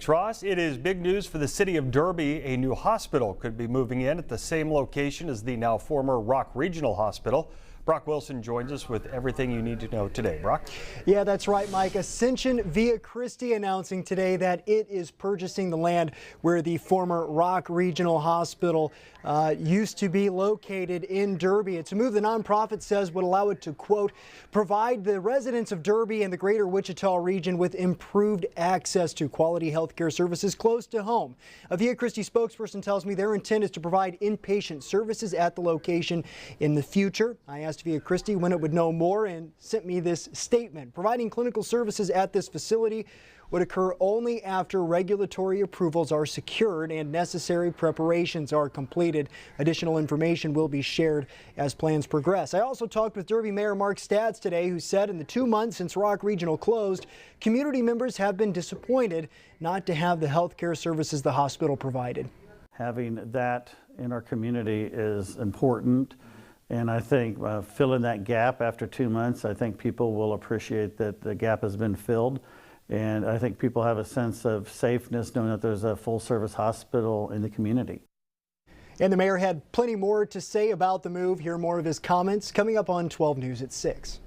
Ross, it is big news for the city of Derby. A new hospital could be moving in at the same location as the now former Rock Regional Hospital. Brock Wilson joins us with everything you need to know today. Brock? Yeah, that's right, Mike. Ascension via Christi announcing today that it is purchasing the land where the former Rock Regional Hospital used to be located in Derby. It's a move the nonprofit says would allow it to, quote, provide the residents of Derby and the greater Wichita region with improved access to quality health care services close to home. A Via Christi spokesperson tells me their intent is to provide inpatient services at the location in the future. I asked Via Christi when it would know more and sent me this statement. Providing clinical services at this facility would occur only after regulatory approvals are secured and necessary preparations are completed. Additional information will be shared as plans progress. I also talked with Derby Mayor Mark Stadts today, who said in the 2 months since Rock Regional closed, community members have been disappointed not to have the health care services the hospital provided. Having that in our community is important. And I think filling that gap after 2 months, I think people will appreciate that the gap has been filled. And I think people have a sense of safeness knowing that there's a full-service hospital in the community. And the mayor had plenty more to say about the move. Hear more of his comments coming up on 12 News at 6.